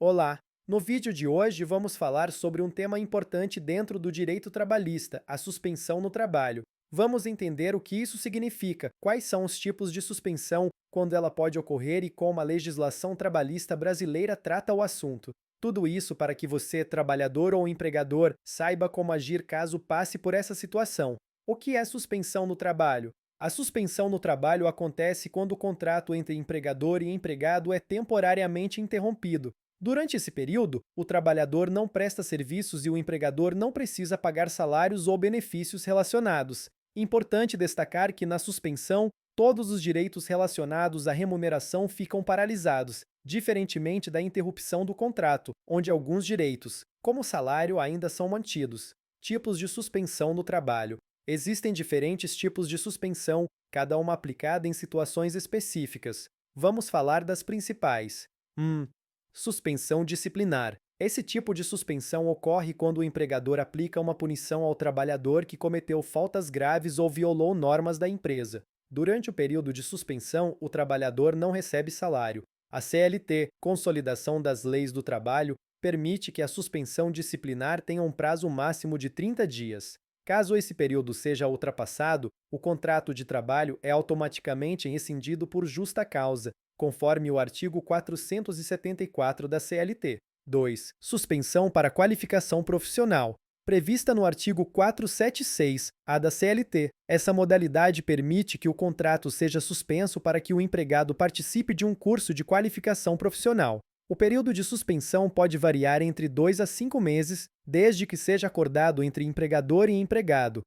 Olá! No vídeo de hoje vamos falar sobre um tema importante dentro do direito trabalhista, a suspensão no trabalho. Vamos entender o que isso significa, quais são os tipos de suspensão, quando ela pode ocorrer e como a legislação trabalhista brasileira trata o assunto. Tudo isso para que você, trabalhador ou empregador, saiba como agir caso passe por essa situação. O que é suspensão no trabalho? A suspensão no trabalho acontece quando o contrato entre empregador e empregado é temporariamente interrompido. Durante esse período, o trabalhador não presta serviços e o empregador não precisa pagar salários ou benefícios relacionados. Importante destacar que, na suspensão, todos os direitos relacionados à remuneração ficam paralisados, diferentemente da interrupção do contrato, onde alguns direitos, como o salário, ainda são mantidos. Tipos de suspensão no trabalho. Existem diferentes tipos de suspensão, cada uma aplicada em situações específicas. Vamos falar das principais. 1. Suspensão disciplinar. Esse tipo de suspensão ocorre quando o empregador aplica uma punição ao trabalhador que cometeu faltas graves ou violou normas da empresa. Durante o período de suspensão, o trabalhador não recebe salário. A CLT, Consolidação das Leis do Trabalho, permite que a suspensão disciplinar tenha um prazo máximo de 30 dias. Caso esse período seja ultrapassado, o contrato de trabalho é automaticamente rescindido por justa causa, conforme o artigo 474 da CLT. 2. Suspensão para qualificação profissional. Prevista no artigo 476-A da CLT, essa modalidade permite que o contrato seja suspenso para que o empregado participe de um curso de qualificação profissional. O período de suspensão pode variar entre 2 a 5 meses, desde que seja acordado entre empregador e empregado.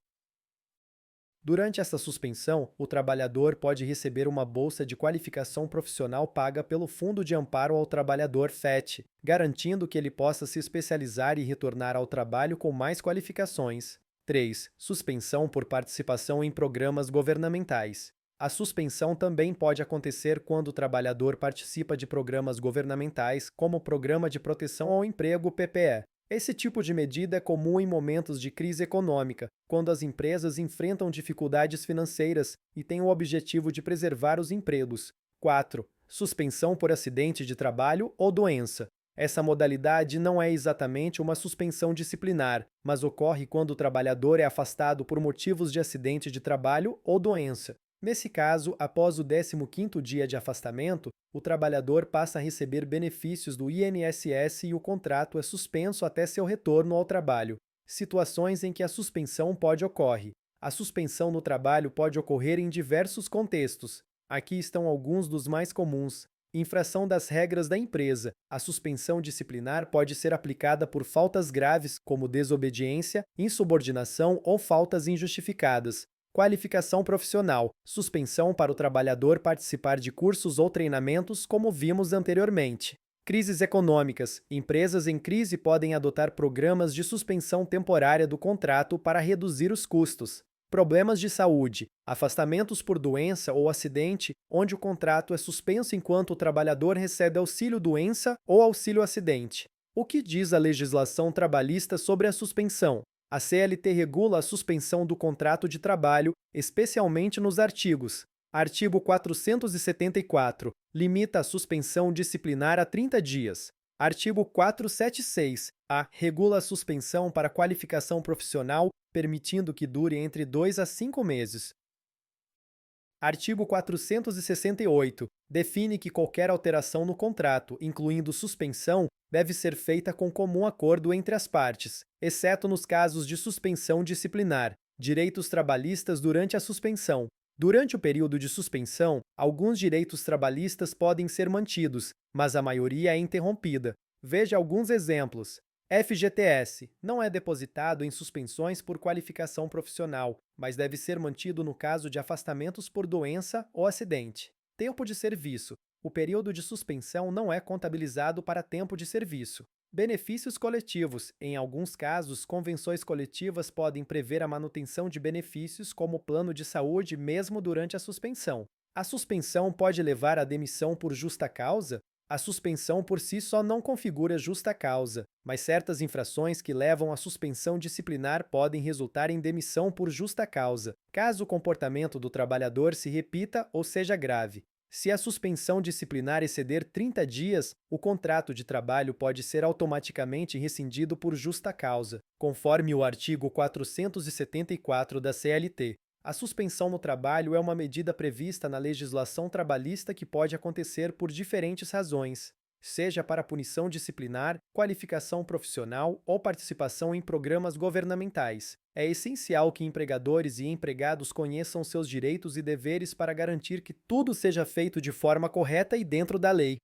Durante essa suspensão, o trabalhador pode receber uma bolsa de qualificação profissional paga pelo Fundo de Amparo ao Trabalhador FET, garantindo que ele possa se especializar e retornar ao trabalho com mais qualificações. 3. Suspensão por participação em programas governamentais. A suspensão também pode acontecer quando o trabalhador participa de programas governamentais, como o Programa de Proteção ao Emprego PPE. Esse tipo de medida é comum em momentos de crise econômica, quando as empresas enfrentam dificuldades financeiras e têm o objetivo de preservar os empregos. 4. Suspensão por acidente de trabalho ou doença. Essa modalidade não é exatamente uma suspensão disciplinar, mas ocorre quando o trabalhador é afastado por motivos de acidente de trabalho ou doença. Nesse caso, após o 15º dia de afastamento, o trabalhador passa a receber benefícios do INSS e o contrato é suspenso até seu retorno ao trabalho. Situações em que a suspensão pode ocorrer. A suspensão no trabalho pode ocorrer em diversos contextos. Aqui estão alguns dos mais comuns. Infração das regras da empresa. A suspensão disciplinar pode ser aplicada por faltas graves, como desobediência, insubordinação ou faltas injustificadas. Qualificação profissional. Suspensão para o trabalhador participar de cursos ou treinamentos, como vimos anteriormente. Crises econômicas. Empresas em crise podem adotar programas de suspensão temporária do contrato para reduzir os custos. Problemas de saúde. Afastamentos por doença ou acidente, onde o contrato é suspenso enquanto o trabalhador recebe auxílio-doença ou auxílio-acidente. O que diz a legislação trabalhista sobre a suspensão? A CLT regula a suspensão do contrato de trabalho, especialmente nos artigos. Artigo 474. Limita a suspensão disciplinar a 30 dias. Artigo 476-A. Regula a suspensão para qualificação profissional, permitindo que dure entre 2 a 5 meses. Artigo 468. Define que qualquer alteração no contrato, incluindo suspensão, deve ser feita com comum acordo entre as partes, exceto nos casos de suspensão disciplinar, direitos trabalhistas durante a suspensão. Durante o período de suspensão, alguns direitos trabalhistas podem ser mantidos, mas a maioria é interrompida. Veja alguns exemplos. FGTS não é depositado em suspensões por qualificação profissional, mas deve ser mantido no caso de afastamentos por doença ou acidente. Tempo de serviço. O período de suspensão não é contabilizado para tempo de serviço. Benefícios coletivos. Em alguns casos, convenções coletivas podem prever a manutenção de benefícios como plano de saúde mesmo durante a suspensão. A suspensão pode levar à demissão por justa causa? A suspensão por si só não configura justa causa, mas certas infrações que levam à suspensão disciplinar podem resultar em demissão por justa causa, caso o comportamento do trabalhador se repita ou seja grave. Se a suspensão disciplinar exceder 30 dias, o contrato de trabalho pode ser automaticamente rescindido por justa causa, conforme o artigo 474 da CLT. A suspensão no trabalho é uma medida prevista na legislação trabalhista que pode acontecer por diferentes razões, seja para punição disciplinar, qualificação profissional ou participação em programas governamentais. É essencial que empregadores e empregados conheçam seus direitos e deveres para garantir que tudo seja feito de forma correta e dentro da lei.